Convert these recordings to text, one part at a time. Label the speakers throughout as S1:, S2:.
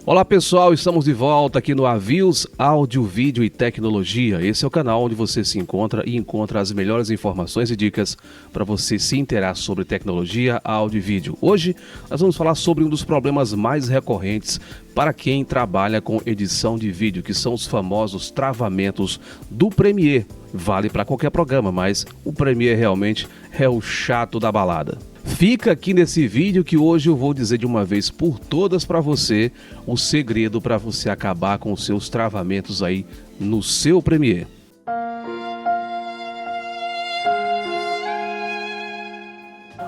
S1: Olá pessoal, estamos de volta aqui no Avios Áudio, Vídeo e Tecnologia. Esse é o canal onde você se encontra e encontra as melhores informações e dicas para você se inteirar sobre tecnologia, áudio e vídeo. Hoje nós vamos falar sobre um dos problemas mais recorrentes para quem trabalha com edição de vídeo, que são os famosos travamentos do Premiere. Vale para qualquer programa, mas o Premiere realmente é o chato da balada. Fica aqui nesse vídeo que hoje eu vou dizer de uma vez por todas para você o segredo para você acabar com os seus travamentos aí no seu Premiere.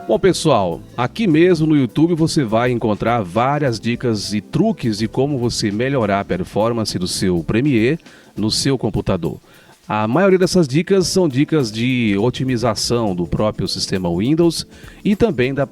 S1: Bom pessoal, aqui mesmo no YouTube você vai encontrar várias dicas e truques de como você melhorar a performance do seu Premiere no seu computador. A maioria dessas dicas são dicas de otimização do próprio sistema Windows e também do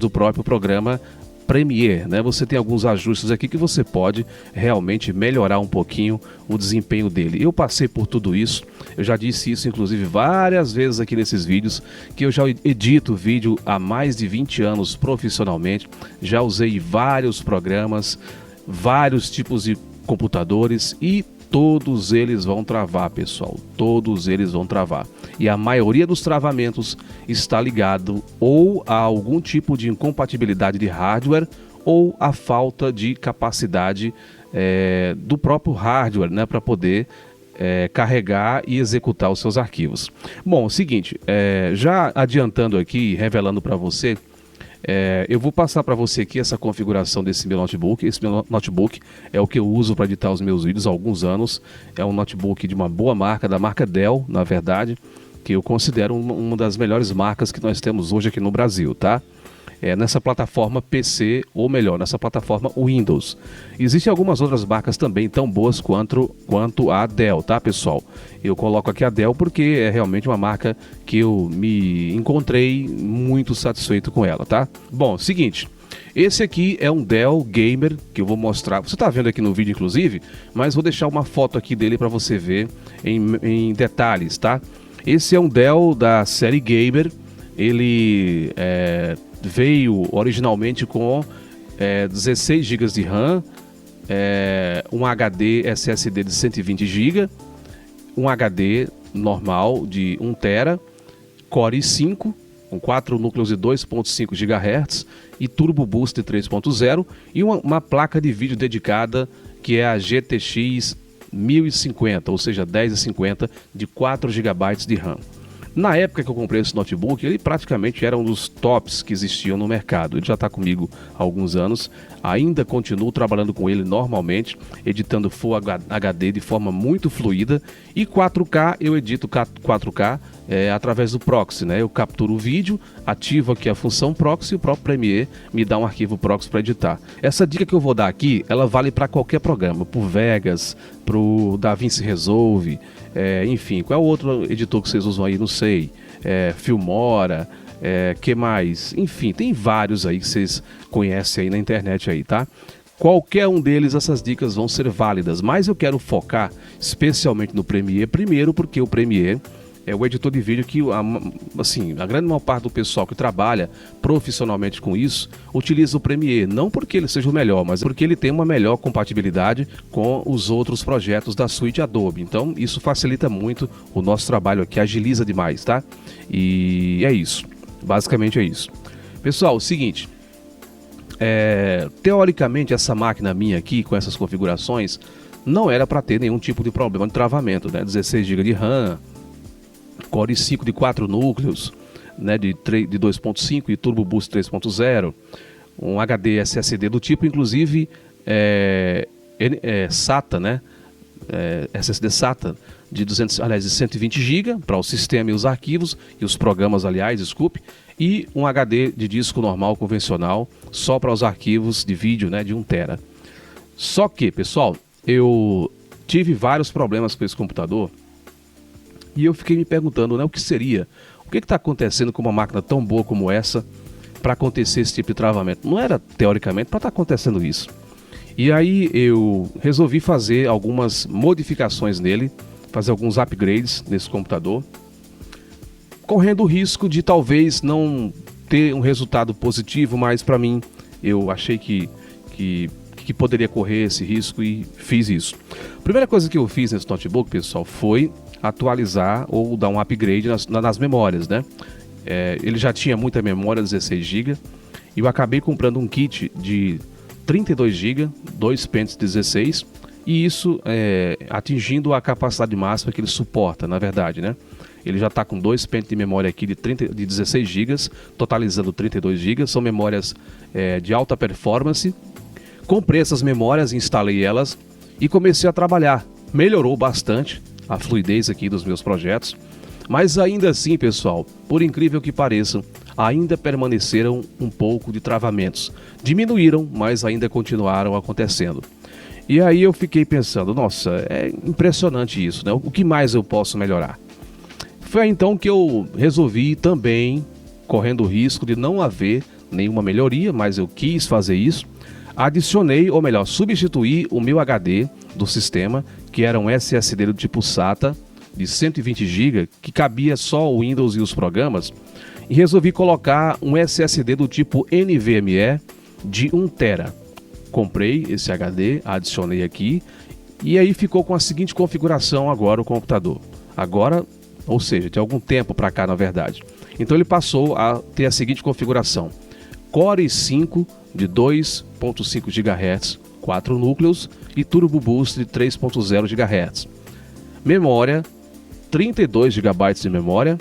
S1: próprio programa Premiere, né? Você tem alguns ajustes aqui que você pode realmente melhorar um pouquinho o desempenho dele. Eu passei por tudo isso, eu já disse isso inclusive várias vezes aqui nesses vídeos, que eu já edito vídeo há mais de 20 anos profissionalmente, já usei vários programas, vários tipos de computadores e todos eles vão travar, pessoal, todos eles vão travar. E a maioria dos travamentos está ligado ou a algum tipo de incompatibilidade de hardware ou a falta de capacidade do próprio hardware, né, para poder carregar e executar os seus arquivos. Bom, é o seguinte, já adiantando aqui, revelando para você, eu vou passar para você aqui essa configuração desse meu notebook. Esse meu notebook é o que eu uso para editar os meus vídeos há alguns anos. É um notebook de uma boa marca, da marca Dell, na verdade, que eu considero uma das melhores marcas que nós temos hoje aqui no Brasil, tá? Nessa plataforma PC, ou melhor, nessa plataforma Windows. Existem algumas outras marcas também tão boas quanto a Dell, tá, pessoal? Eu coloco aqui a Dell porque é realmente uma marca que eu me encontrei muito satisfeito com ela, tá? Bom, seguinte, esse aqui é um Dell Gamer que eu vou mostrar. Você tá vendo aqui no vídeo, inclusive, mas vou deixar uma foto aqui dele para você ver em detalhes, tá? Esse é um Dell da série Gamer. Ele veio originalmente com 16 GB de RAM, um HD SSD de 120 GB, um HD normal de 1 TB, Core i5, com 4 núcleos de 2.5 GHz e Turbo Boost de 3.0 e uma placa de vídeo dedicada que é a GTX 1050, ou seja, 1050 de 4 GB de RAM. Na época que eu comprei esse notebook, ele praticamente era um dos tops que existiam no mercado. Ele já está comigo há alguns anos, ainda continuo trabalhando com ele normalmente, editando Full HD de forma muito fluida, e 4K, eu edito 4K através do proxy, né? Eu capturo o vídeo, ativo aqui a função proxy e o próprio Premiere me dá um arquivo proxy para editar. Essa dica que eu vou dar aqui, ela vale para qualquer programa, pro Vegas, pro DaVinci Resolve, enfim, qual é o outro editor que vocês usam aí? Não sei, Filmora, que mais? Enfim, tem vários aí que vocês conhecem aí na internet aí, tá? Qualquer um deles, essas dicas vão ser válidas, mas eu quero focar especialmente no Premiere, primeiro porque o Premiere é o editor de vídeo que, assim, a grande maior parte do pessoal que trabalha profissionalmente com isso utiliza o Premiere, não porque ele seja o melhor, mas porque ele tem uma melhor compatibilidade com os outros projetos da suite Adobe. Então isso facilita muito o nosso trabalho aqui, agiliza demais, tá? E é isso, basicamente é isso. Pessoal, o seguinte, teoricamente essa máquina minha aqui, com essas configurações, não era para ter nenhum tipo de problema de travamento, né? 16 GB de RAM, Core i5 de 4 núcleos, né, de 2.5 e Turbo Boost 3.0, um HD SSD do tipo, inclusive, SATA, né, SSD SATA de 120 GB para o sistema e os arquivos, e os programas, aliás, desculpe, e um HD de disco normal, convencional, só para os arquivos de vídeo, né, de 1 TB. Só que, pessoal, eu tive vários problemas com esse computador, e eu fiquei me perguntando, né, o que está acontecendo com uma máquina tão boa como essa para acontecer esse tipo de travamento? Não era, teoricamente, para estar acontecendo isso. E aí eu resolvi fazer algumas modificações nele, fazer alguns upgrades nesse computador, correndo o risco de talvez não ter um resultado positivo, mas para mim eu achei que que poderia correr esse risco e fiz isso. A primeira coisa que eu fiz nesse notebook, pessoal, foi atualizar ou dar um upgrade nas memórias, né? Ele já tinha muita memória, 16 GB, e eu acabei comprando um kit de 32 GB, 2 pentes 16, e isso atingindo a capacidade máxima que ele suporta, na verdade, né? Ele já está com 2 pentes de memória aqui de 16 GB, totalizando 32 GB, são memórias de alta performance. Comprei essas memórias, instalei elas e comecei a trabalhar. Melhorou bastante a fluidez aqui dos meus projetos, mas ainda assim, pessoal, por incrível que pareça, ainda permaneceram um pouco de travamentos. Diminuíram, mas ainda continuaram acontecendo. E aí eu fiquei pensando, nossa, é impressionante isso, né? O que mais eu posso melhorar? Foi então que eu resolvi também, correndo o risco de não haver nenhuma melhoria, mas eu quis fazer isso, adicionei, ou melhor, substituí o meu HD do sistema, que era um SSD do tipo SATA, de 120 GB, que cabia só o Windows e os programas, e resolvi colocar um SSD do tipo NVMe de 1 TB. Comprei esse HD, adicionei aqui, e aí ficou com a seguinte configuração agora o computador. Agora, ou seja, de algum tempo para cá, na verdade. Então ele passou a ter a seguinte configuração: Core i5 de 2.5 GHz, 4 núcleos, e Turbo Boost de 3.0 GHz. Memória, 32 GB de memória,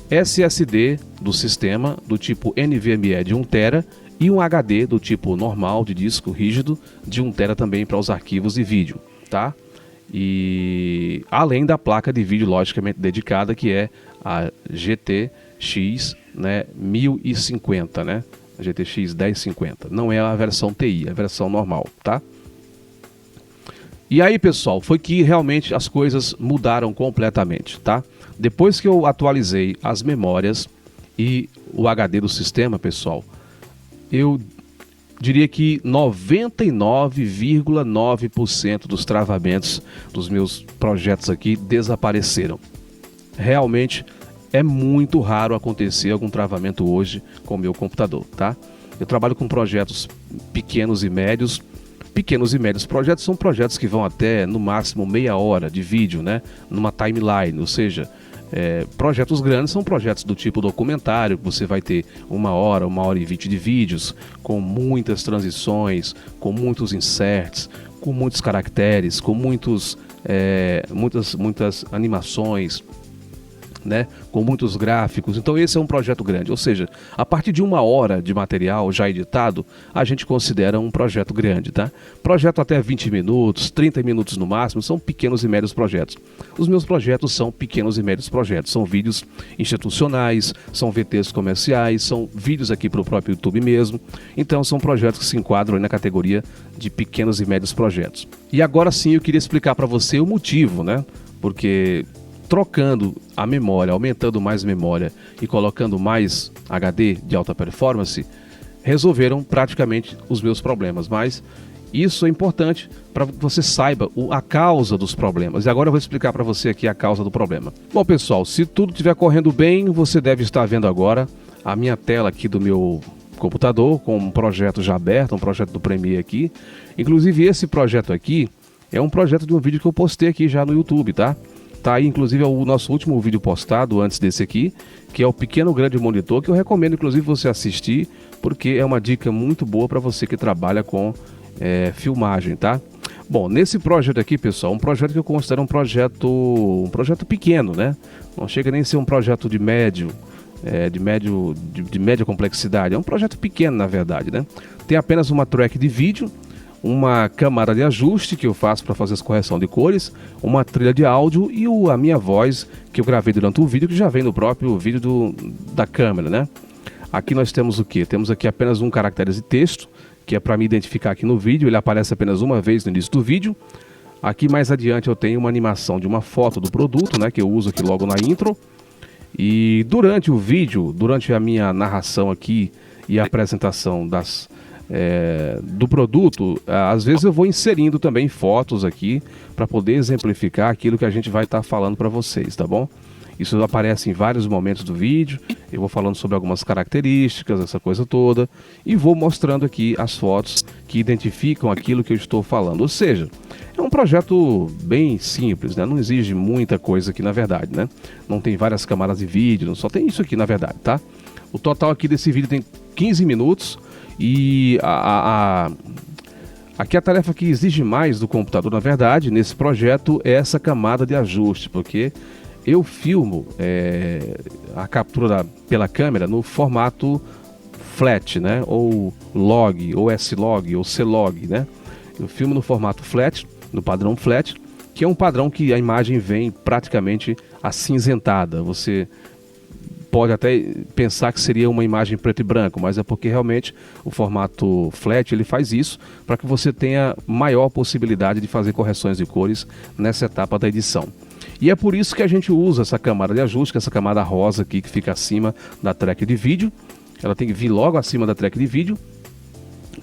S1: SSD do sistema do tipo NVMe de 1 TB e um HD do tipo normal de disco rígido de 1 TB também para os arquivos de vídeo, tá? E além da placa de vídeo logicamente dedicada, que é a GTX, né, 1050, né? A GTX 1050. Não é a versão TI, é a versão normal, tá? E aí, pessoal, foi que realmente as coisas mudaram completamente, tá? Depois que eu atualizei as memórias e o HD do sistema, pessoal, eu diria que 99,9% dos travamentos dos meus projetos aqui desapareceram. Realmente é muito raro acontecer algum travamento hoje com o meu computador, tá? Eu trabalho com projetos pequenos e médios. Pequenos e médios projetos são projetos que vão até, no máximo, meia hora de vídeo, né? Numa timeline, ou seja, projetos grandes são projetos do tipo documentário, que você vai ter 1 hora e 20 de vídeos, com muitas transições, com muitos inserts, com muitos caracteres, com muitas animações, né, com muitos gráficos. Então esse é um projeto grande, ou seja, a partir de 1 hora de material já editado, a gente considera um projeto grande, tá? Projeto até 20 minutos, 30 minutos no máximo, são pequenos e médios projetos. Os meus projetos são pequenos e médios projetos, são vídeos institucionais, são VTs comerciais, são vídeos aqui para o próprio YouTube mesmo. Então são projetos que se enquadram aí na categoria de pequenos e médios projetos. E agora sim eu queria explicar para você o motivo, né? Porque trocando a memória, aumentando mais memória e colocando mais HD de alta performance, resolveram praticamente os meus problemas. Mas isso é importante para que você saiba a causa dos problemas. E agora eu vou explicar para você aqui a causa do problema. Bom, pessoal, se tudo estiver correndo bem, você deve estar vendo agora a minha tela aqui do meu computador, com um projeto já aberto, um projeto do Premiere aqui. Inclusive esse projeto aqui é um projeto de um vídeo que eu postei aqui já no YouTube, tá? Tá aí, inclusive, é o nosso último vídeo postado antes desse aqui, que é o Pequeno Grande Monitor, que eu recomendo, inclusive, você assistir, porque é uma dica muito boa para você que trabalha com filmagem, tá? Bom, nesse projeto aqui, pessoal, um projeto que eu considero um projeto pequeno, né? Não chega nem a ser um projeto de média complexidade, é um projeto pequeno, na verdade, né? Tem apenas uma track de vídeo, uma câmara de ajuste que eu faço para fazer as correções de cores, uma trilha de áudio e a minha voz que eu gravei durante o vídeo, que já vem no próprio vídeo da câmera, né? Aqui nós temos o que? Temos aqui apenas um caractere de texto, que é para me identificar aqui no vídeo, ele aparece apenas uma vez no início do vídeo. Aqui mais adiante eu tenho uma animação de uma foto do produto, né, que eu uso aqui logo na intro. E durante o vídeo, durante a minha narração aqui e a apresentação do produto, às vezes eu vou inserindo também fotos aqui para poder exemplificar aquilo que a gente vai estar falando para vocês, tá bom? Isso aparece em vários momentos do vídeo. Eu vou falando sobre algumas características, essa coisa toda, e vou mostrando aqui as fotos que identificam aquilo que eu estou falando. Ou seja, é um projeto bem simples, né? Não exige muita coisa aqui na verdade, né? Não tem várias camadas de vídeo, só tem isso aqui na verdade, tá? O total aqui desse vídeo tem 15 minutos e aqui a tarefa que exige mais do computador, na verdade, nesse projeto é essa camada de ajuste, porque eu filmo a captura pela câmera no formato flat, né? Ou log, ou S-log, ou C-log, né? Eu filmo no formato flat, no padrão flat, que é um padrão que a imagem vem praticamente acinzentada. Você pode até pensar que seria uma imagem preto e branco, mas é porque realmente o formato flat ele faz isso para que você tenha maior possibilidade de fazer correções de cores nessa etapa da edição. E é por isso que a gente usa essa camada de ajuste, que é essa camada rosa aqui que fica acima da track de vídeo. Ela tem que vir logo acima da track de vídeo,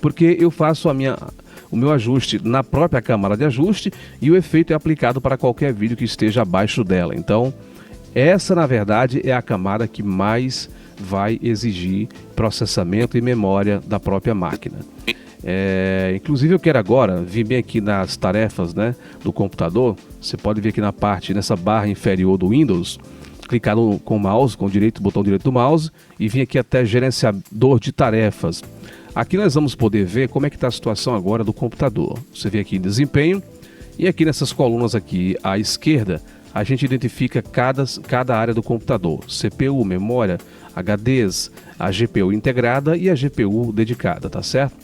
S1: porque eu faço o meu ajuste na própria camada de ajuste e o efeito é aplicado para qualquer vídeo que esteja abaixo dela. Então, essa, na verdade, é a camada que mais vai exigir processamento e memória da própria máquina. Inclusive, eu quero agora vir bem aqui nas tarefas, né, do computador. Você pode ver aqui na parte, nessa barra inferior do Windows, clicar com o mouse, com o botão direito do mouse e vir aqui até gerenciador de tarefas. Aqui nós vamos poder ver como é que está a situação agora do computador. Você vê aqui em desempenho e aqui nessas colunas aqui à esquerda, a gente identifica cada área do computador, CPU, memória, HDs, a GPU integrada e a GPU dedicada, tá certo?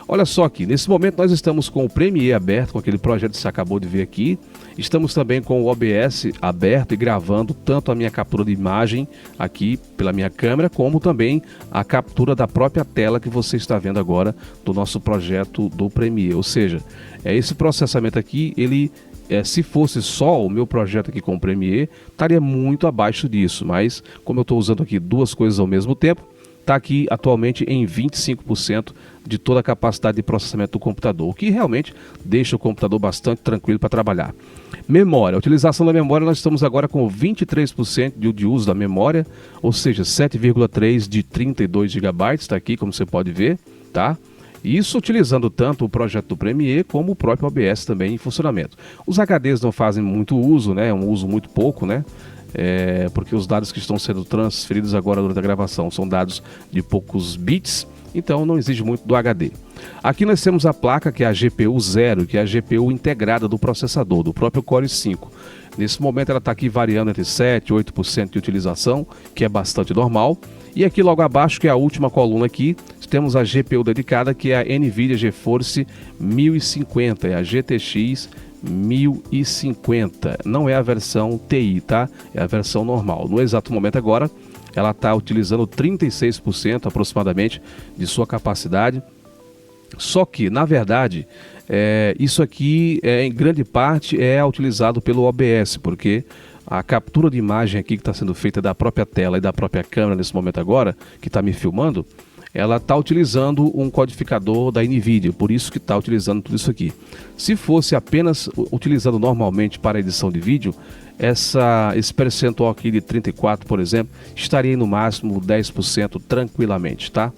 S1: Olha só aqui, nesse momento nós estamos com o Premiere aberto, com aquele projeto que você acabou de ver aqui. Estamos também com o OBS aberto e gravando tanto a minha captura de imagem aqui pela minha câmera, como também a captura da própria tela que você está vendo agora do nosso projeto do Premiere. Ou seja, esse processamento aqui, ele... se fosse só o meu projeto aqui com o Premiere, estaria muito abaixo disso, mas como eu estou usando aqui duas coisas ao mesmo tempo, está aqui atualmente em 25% de toda a capacidade de processamento do computador, o que realmente deixa o computador bastante tranquilo para trabalhar. Memória, a utilização da memória, nós estamos agora com 23% de uso da memória, ou seja, 7,3 de 32 GB, está aqui como você pode ver, tá? Isso utilizando tanto o projeto do Premiere como o próprio OBS também em funcionamento. Os HDs não fazem muito uso, né? É um uso muito pouco, né? Porque os dados que estão sendo transferidos agora durante a gravação são dados de poucos bits, então não exige muito do HD. Aqui nós temos a placa que é a GPU 0, que é a GPU integrada do processador, do próprio Core i5. Nesse momento ela está aqui variando entre 7% e 8% de utilização, que é bastante normal. E aqui logo abaixo, que é a última coluna aqui, temos a GPU dedicada, que é a NVIDIA GeForce 1050, é a GTX 1050. Não é a versão TI, tá? É a versão normal. No exato momento agora, ela está utilizando 36% aproximadamente de sua capacidade. Só que, na verdade, isso aqui, em grande parte, é utilizado pelo OBS, porque a captura de imagem aqui que está sendo feita da própria tela e da própria câmera nesse momento agora, que está me filmando, ela está utilizando um codificador da NVIDIA, por isso que está utilizando tudo isso aqui. Se fosse apenas utilizando normalmente para edição de vídeo, esse percentual aqui de 34%, por exemplo, estaria no máximo 10% tranquilamente, tá?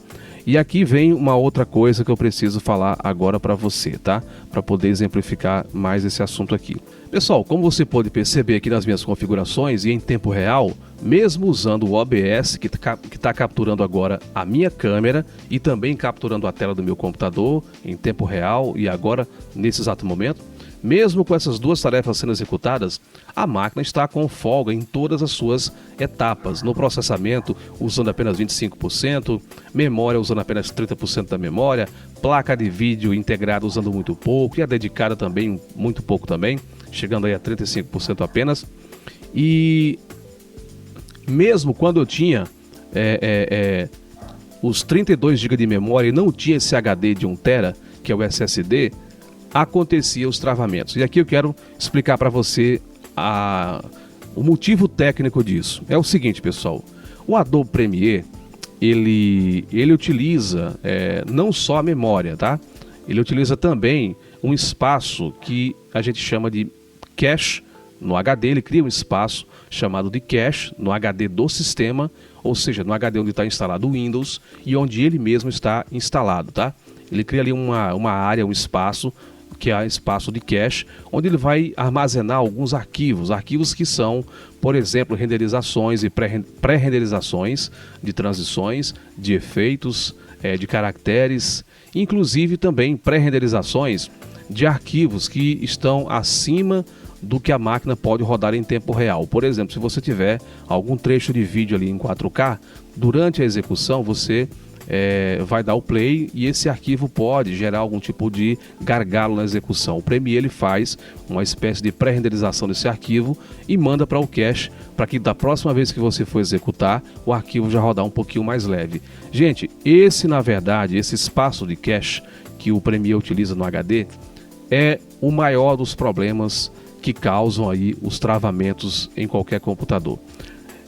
S1: E aqui vem uma outra coisa que eu preciso falar agora para você, tá? Para poder exemplificar mais esse assunto aqui. Pessoal, como você pode perceber aqui nas minhas configurações e em tempo real, mesmo usando o OBS, que está capturando agora a minha câmera e também capturando a tela do meu computador em tempo real e agora, nesse exato momento, mesmo com essas duas tarefas sendo executadas, a máquina está com folga em todas as suas etapas. No processamento, usando apenas 25%, memória usando apenas 30% da memória, placa de vídeo integrada usando muito pouco e a dedicada também muito pouco também, chegando aí a 35% apenas. E mesmo quando eu tinha os 32 GB de memória e não tinha esse HD de 1 TB, que é o SSD, acontecia os travamentos. E aqui eu quero explicar para você o motivo técnico disso. É o seguinte, pessoal, o Adobe Premiere, ele utiliza não só a memória, tá? Ele utiliza também um espaço que a gente chama de cache no HD, ele cria um espaço chamado de cache no HD do sistema, ou seja, no HD onde está instalado o Windows e onde ele mesmo está instalado, tá? Ele cria ali uma área, um espaço, que é espaço de cache, onde ele vai armazenar alguns arquivos que são, por exemplo, renderizações e pré-renderizações de transições, de efeitos, de caracteres, inclusive também pré-renderizações de arquivos que estão acima do que a máquina pode rodar em tempo real. Por exemplo, se você tiver algum trecho de vídeo ali em 4K, durante a execução você vai dar o play e esse arquivo pode gerar algum tipo de gargalo na execução. O Premiere ele faz uma espécie de pré-renderização desse arquivo e manda para o cache, para que da próxima vez que você for executar, o arquivo já rodar um pouquinho mais leve. Gente, na verdade, esse espaço de cache que o Premiere utiliza no HD é o maior dos problemas que causam aí os travamentos em qualquer computador.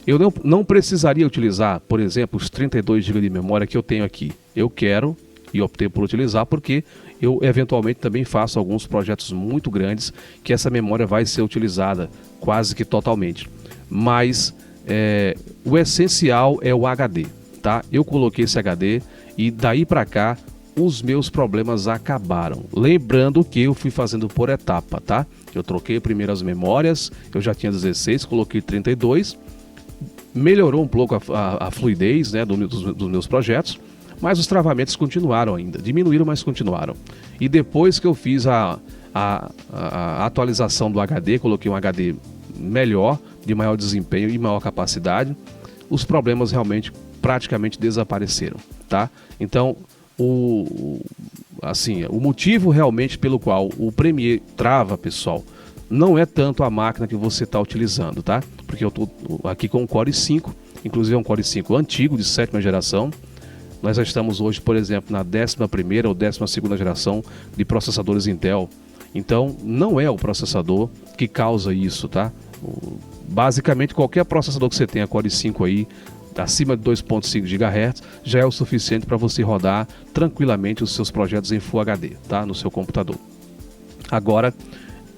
S1: Eu não precisaria utilizar, por exemplo, os 32 GB de memória que eu tenho aqui. Eu quero e optei por utilizar porque eu eventualmente também faço alguns projetos muito grandes que essa memória vai ser utilizada quase que totalmente. Mas o essencial é o HD, tá? Eu coloquei esse HD e daí para cá os meus problemas acabaram. Lembrando que eu fui fazendo por etapa, tá? Eu troquei primeiro as memórias, eu já tinha 16, coloquei 32. Melhorou um pouco a fluidez, né, dos meus projetos, mas os travamentos continuaram ainda, diminuíram, mas continuaram. E depois que eu fiz a atualização do HD, coloquei um HD melhor, de maior desempenho e maior capacidade, os problemas realmente praticamente desapareceram, tá? Então, o motivo realmente pelo qual o Premiere trava, pessoal, não é tanto a máquina que você está utilizando, tá? Porque eu estou aqui com um Core i5, inclusive é um Core i5 antigo, de 7ª geração. Nós já estamos hoje, por exemplo, na 11ª ou 12ª geração de processadores Intel. Então, não é o processador que causa isso, tá? Basicamente, qualquer processador que você tenha Core i5 aí, acima de 2.5 GHz, já é o suficiente para você rodar tranquilamente os seus projetos em Full HD, tá? No seu computador. Agora,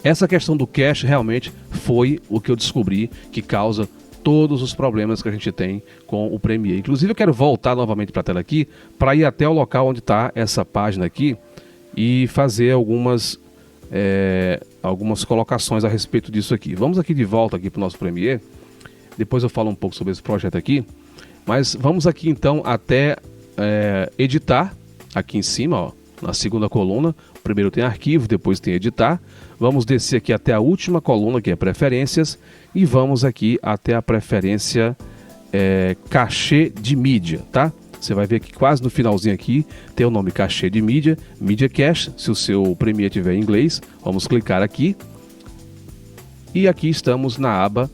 S1: essa questão do cache realmente foi o que eu descobri que causa todos os problemas que a gente tem com o Premiere. Inclusive eu quero voltar novamente para a tela aqui para ir até o local onde está essa página aqui e fazer algumas colocações a respeito disso aqui. Vamos aqui de volta aqui para o nosso Premiere. Depois eu falo um pouco sobre esse projeto aqui. Mas vamos aqui então até editar, aqui em cima, ó, na segunda coluna. Primeiro tem arquivo, depois tem editar. Vamos descer aqui até a última coluna, que é preferências, e vamos aqui até a preferência cachê de mídia, tá? Você vai ver que quase no finalzinho aqui tem o nome cachê de mídia, Media Cache, se o seu Premiere tiver em inglês. Vamos clicar aqui. E aqui estamos na aba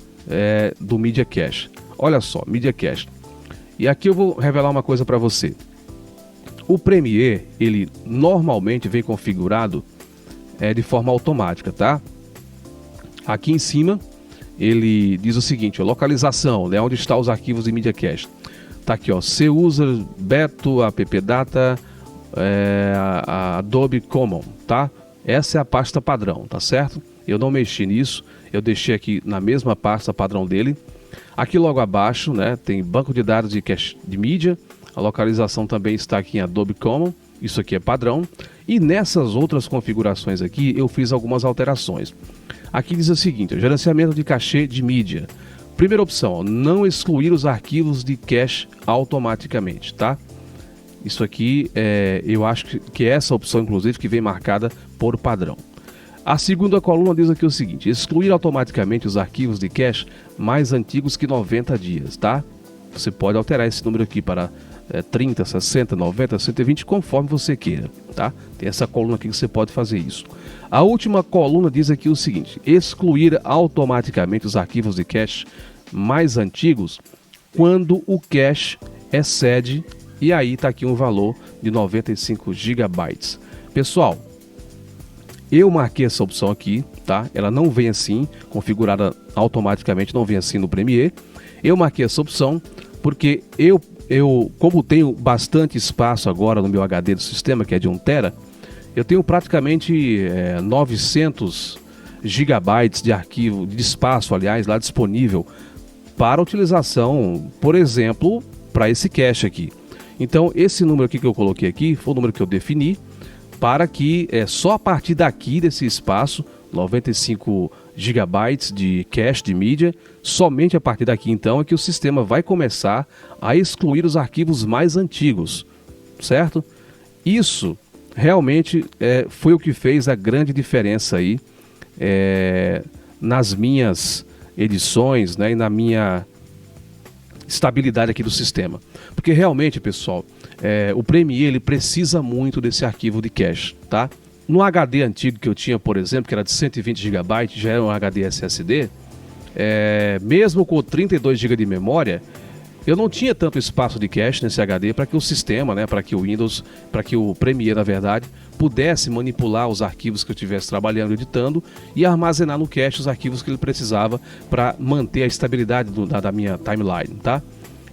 S1: do Media Cache. Olha só, Media Cache. E aqui eu vou revelar uma coisa para você. O Premiere, ele normalmente vem configurado de forma automática, tá? Aqui em cima, ele diz o seguinte, localização, né, onde estão os arquivos de Media Cache. Tá aqui, ó, C-User, Beto, App Data, Adobe Common, tá? Essa é a pasta padrão, tá certo? Eu não mexi nisso, eu deixei aqui na mesma pasta padrão dele. Aqui logo abaixo, né, tem banco de dados de cache de mídia. A localização também está aqui em Adobe Common, isso aqui é padrão. E nessas outras configurações aqui eu fiz algumas alterações. Aqui diz o seguinte, gerenciamento de cachê de mídia. Primeira opção, ó, não excluir os arquivos de cache automaticamente, tá? Isso aqui, eu acho que é essa opção, inclusive, que vem marcada por padrão. A segunda coluna diz aqui o seguinte, excluir automaticamente os arquivos de cache mais antigos que 90 dias, tá? Você pode alterar esse número aqui para 30, 60, 90, 120, conforme você queira, tá? Tem essa coluna aqui que você pode fazer isso. A última coluna diz aqui o seguinte, excluir automaticamente os arquivos de cache mais antigos quando o cache excede, e aí está aqui um valor de 95 GB. Pessoal, eu marquei essa opção aqui, tá? Ela não vem assim, configurada automaticamente, não vem assim no Premiere. Eu marquei essa opção porque eu como tenho bastante espaço agora no meu HD do sistema, que é de 1 TB, eu tenho praticamente 900 gigabytes de arquivo, de espaço, aliás, lá disponível para utilização, por exemplo, para esse cache aqui. Então, esse número aqui que eu coloquei aqui foi o número que eu defini para que só a partir daqui desse espaço, 95 gigabytes de cache de mídia, somente a partir daqui então é que o sistema vai começar a excluir os arquivos mais antigos, certo? Isso realmente foi o que fez a grande diferença aí nas minhas edições, né, e na minha estabilidade aqui do sistema. Porque realmente, pessoal, o Premiere ele precisa muito desse arquivo de cache, tá? No HD antigo que eu tinha, por exemplo, que era de 120 GB, já era um HD SSD, mesmo com 32 GB de memória, eu não tinha tanto espaço de cache nesse HD para que o sistema, né, para que o Windows, para que o Premiere, na verdade, pudesse manipular os arquivos que eu estivesse trabalhando, editando, e armazenar no cache os arquivos que ele precisava para manter a estabilidade da minha timeline, tá?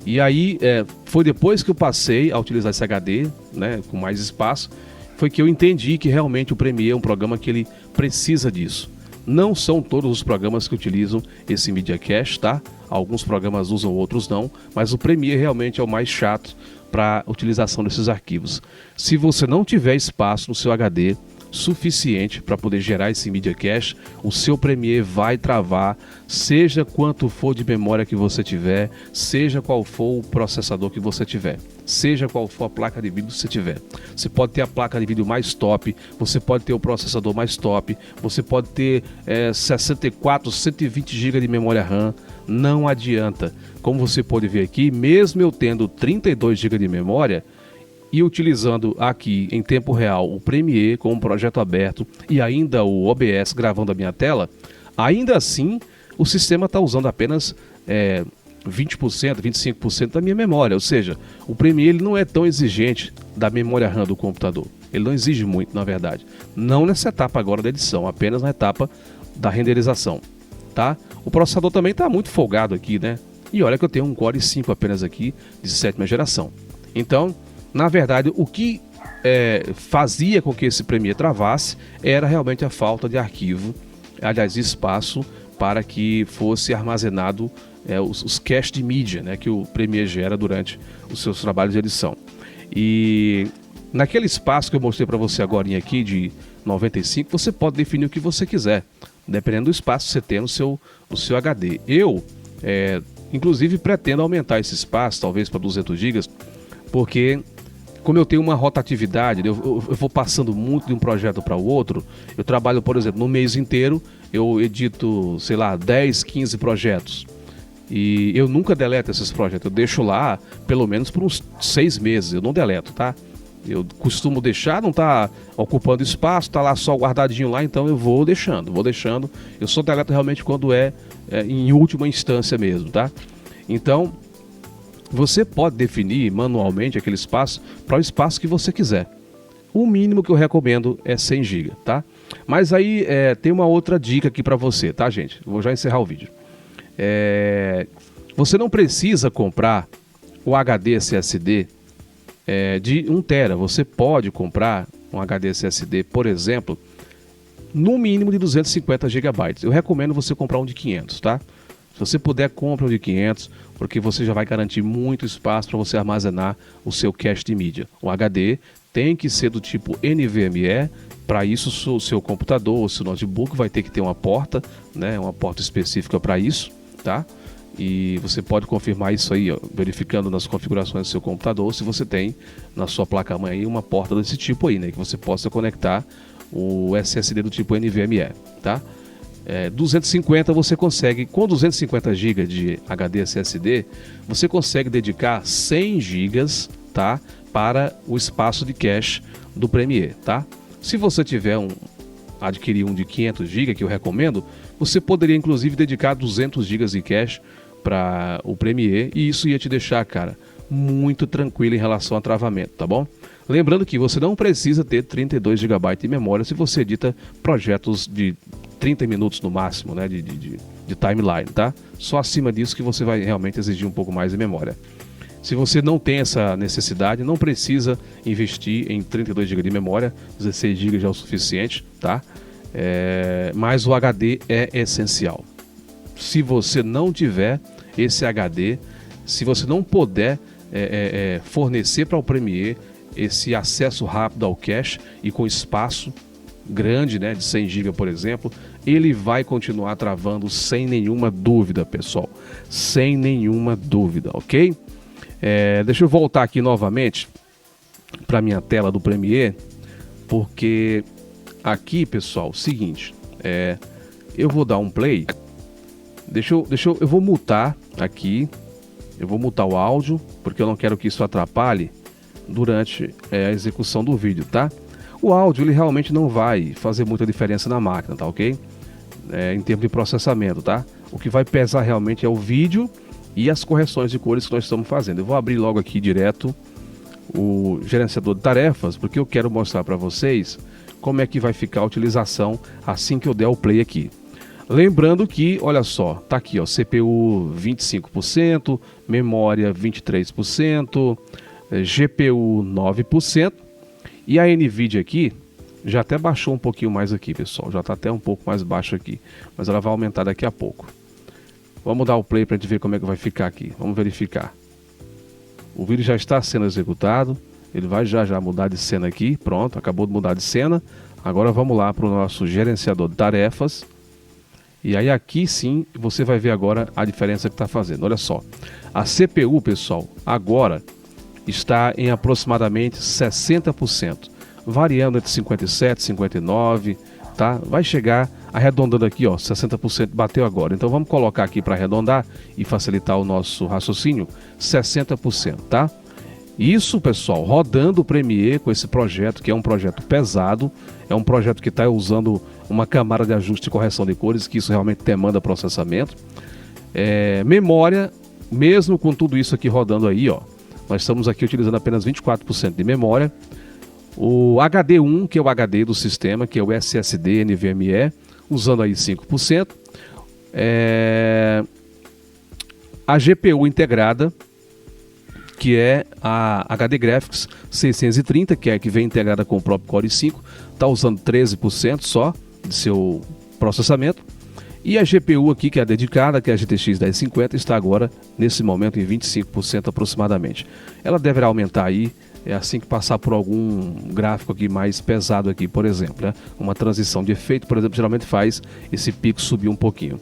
S1: E aí, foi depois que eu passei a utilizar esse HD, né, com mais espaço, foi que eu entendi que realmente o Premiere é um programa que ele precisa disso. Não são todos os programas que utilizam esse Media Cache, tá? Alguns programas usam, outros não, mas o Premiere realmente é o mais chato para a utilização desses arquivos. Se você não tiver espaço no seu HD suficiente para poder gerar esse Media Cache, o seu Premiere vai travar, seja quanto for de memória que você tiver, seja qual for o processador que você tiver, seja qual for a placa de vídeo que você tiver. Você pode ter a placa de vídeo mais top, você pode ter o processador mais top, você pode ter 64, 120 GB de memória RAM, não adianta. Como você pode ver aqui, mesmo eu tendo 32 GB de memória, e utilizando aqui em tempo real o Premiere com um projeto aberto e ainda o OBS gravando a minha tela, ainda assim o sistema está usando apenas 20%, 25% da minha memória. Ou seja, o Premiere ele não é tão exigente da memória RAM do computador. Ele não exige muito, na verdade. Não nessa etapa agora da edição, apenas na etapa da renderização, tá? O processador também está muito folgado aqui, né? E olha que eu tenho um Core i5 apenas aqui de 7ª geração. Então, na verdade, o que fazia com que esse Premiere travasse era realmente a falta de arquivo, aliás, de espaço para que fosse armazenado os caches de mídia, né, que o Premiere gera durante os seus trabalhos de edição. E naquele espaço que eu mostrei para você agora aqui de 95, você pode definir o que você quiser, dependendo do espaço que você tem no seu HD. Eu, inclusive, pretendo aumentar esse espaço, talvez para 200 GB, porque como eu tenho uma rotatividade, eu vou passando muito de um projeto para o outro. Eu trabalho, por exemplo, no mês inteiro, eu edito, sei lá, 10, 15 projetos. E eu nunca deleto esses projetos, eu deixo lá pelo menos por uns 6 meses, eu não deleto, tá? Eu costumo deixar, não tá ocupando espaço, tá lá só guardadinho lá, então eu vou deixando. Eu só deleto realmente quando em última instância mesmo, tá? Então, você pode definir manualmente aquele espaço para o espaço que você quiser. O mínimo que eu recomendo é 100 GB, tá? Mas aí tem uma outra dica aqui para você, tá, gente? Vou já encerrar o vídeo. Você não precisa comprar o HD SSD de 1 TB. Você pode comprar um HD SSD, por exemplo, no mínimo de 250 GB. Eu recomendo você comprar um de 500, tá? Se você puder, compre um de 500, porque você já vai garantir muito espaço para você armazenar o seu cache de mídia. O HD tem que ser do tipo NVMe. Para isso, o seu computador, o seu notebook vai ter que ter uma porta, né, uma porta específica para isso, tá? E você pode confirmar isso aí, ó, verificando nas configurações do seu computador, se você tem na sua placa-mãe aí uma porta desse tipo aí, né, que você possa conectar o SSD do tipo NVMe, tá? 250 você consegue, com 250 GB de HD SSD, você consegue dedicar 100 GB, tá, para o espaço de cache do Premiere, tá? Se você tiver adquirir um de 500 GB, que eu recomendo, você poderia inclusive dedicar 200 GB de cache para o Premiere, e isso ia te deixar, cara, muito tranquilo em relação a travamento, tá bom? Lembrando que você não precisa ter 32 GB de memória se você edita projetos de 30 minutos no máximo, né, de timeline, tá? Só acima disso que você vai realmente exigir um pouco mais de memória. Se você não tem essa necessidade, não precisa investir em 32 GB de memória, 16 GB já é o suficiente, tá? mas o HD é essencial. Se você não tiver esse HD, se você não puder fornecer para o Premiere esse acesso rápido ao cache e com espaço grande, né, de 100 GB, por exemplo, ele vai continuar travando sem nenhuma dúvida, pessoal. Sem nenhuma dúvida, ok? Deixa eu voltar aqui novamente para minha tela do Premiere, porque aqui, pessoal, seguinte, eu vou dar um play. Eu vou mutar aqui, eu vou mutar o áudio, porque eu não quero que isso atrapalhe durante a execução do vídeo, tá? O áudio, ele realmente não vai fazer muita diferença na máquina, tá ok? Em termos de processamento, tá? O que vai pesar realmente é o vídeo e as correções de cores que nós estamos fazendo. Eu vou abrir logo aqui direto o gerenciador de tarefas, porque eu quero mostrar para vocês como é que vai ficar a utilização assim que eu der o play aqui. Lembrando que, olha só, tá aqui, ó, CPU 25%, memória 23%, GPU 9%, e a NVIDIA aqui já até baixou um pouquinho mais aqui, pessoal, já está até um pouco mais baixo aqui, mas ela vai aumentar daqui a pouco. Vamos dar o play para a gente ver como é que vai ficar aqui, vamos verificar. O vídeo já está sendo executado, ele vai já mudar de cena aqui, pronto, acabou de mudar de cena. Agora vamos lá para o nosso gerenciador de tarefas. E aí aqui sim, você vai ver agora a diferença que está fazendo. Olha só, a CPU, pessoal, agora está em aproximadamente 60%, variando entre 57% e 59%, tá? Vai chegar, arredondando aqui, ó, 60% bateu agora. Então vamos colocar aqui para arredondar e facilitar o nosso raciocínio, 60%, tá? Isso, pessoal, rodando o Premiere com esse projeto, que é um projeto pesado, é um projeto que está usando uma camada de ajuste e correção de cores, que isso realmente demanda processamento. Memória, mesmo com tudo isso aqui rodando aí, ó, nós estamos aqui utilizando apenas 24% de memória. O HD1, que é o HD do sistema, que é o SSD NVMe, usando aí 5%. A GPU integrada, que é a HD Graphics 630, que é a que vem integrada com o próprio Core i5, está usando 13% só de seu processamento. E a GPU aqui, que é a dedicada, que é a GTX 1050, está agora, nesse momento, em 25% aproximadamente. Ela deverá aumentar aí, assim que passar por algum gráfico aqui mais pesado aqui, por exemplo, né? Uma transição de efeito, por exemplo, geralmente faz esse pico subir um pouquinho.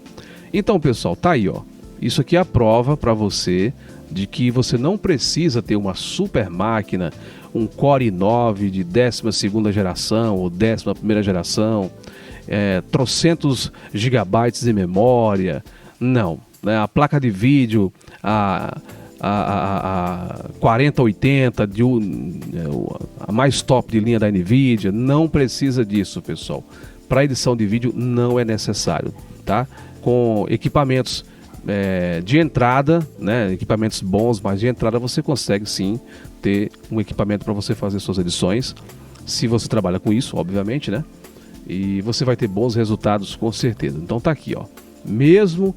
S1: Então, pessoal, tá aí, ó. Isso aqui é a prova para você de que você não precisa ter uma super máquina, um Core i9 de 12ª geração ou 11ª geração, trocentos gigabytes de memória. Não, né? A placa de vídeo, a 4080, a mais top de linha da NVIDIA, não precisa disso, pessoal. Para edição de vídeo não é necessário, tá? Com equipamentos de entrada, né, equipamentos bons, mas de entrada você consegue sim ter um equipamento para você fazer suas edições, se você trabalha com isso, obviamente, né? E você vai ter bons resultados com certeza. Então tá aqui, ó, mesmo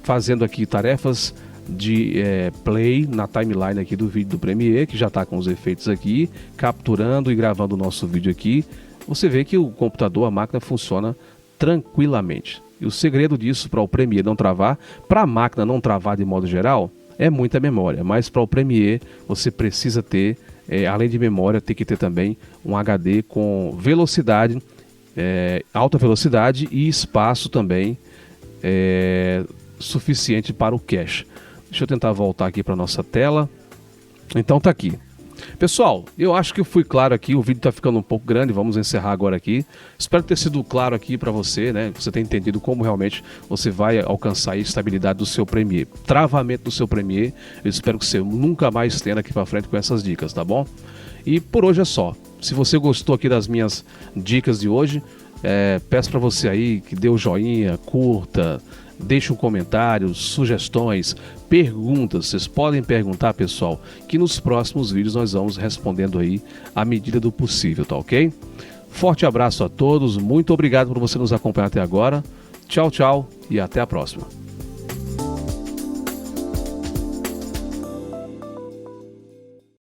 S1: fazendo aqui tarefas de play na timeline aqui do vídeo do Premiere, que já está com os efeitos aqui, capturando e gravando o nosso vídeo aqui, você vê que o computador, a máquina funciona tranquilamente. E o segredo disso para o Premiere não travar, para a máquina não travar de modo geral, é muita memória. Mas para o Premiere você precisa ter, além de memória, tem que ter também um HD com velocidade, alta velocidade e espaço também suficiente para o cache. Deixa eu tentar voltar aqui para nossa tela. Então tá aqui. Pessoal, eu acho que eu fui claro aqui, o vídeo está ficando um pouco grande, vamos encerrar agora aqui. Espero ter sido claro aqui para você, né? Você ter entendido como realmente você vai alcançar a estabilidade do seu Premiere, travamento do seu Premiere. Eu espero que você nunca mais tenha daqui para frente com essas dicas, tá bom? E por hoje é só. Se você gostou aqui das minhas dicas de hoje, peço para você aí que dê o joinha, curta, deixe um comentário, sugestões, perguntas. Vocês podem perguntar, pessoal, que nos próximos vídeos nós vamos respondendo aí à medida do possível, tá ok? Forte abraço a todos, muito obrigado por você nos acompanhar até agora. Tchau, tchau e até a próxima.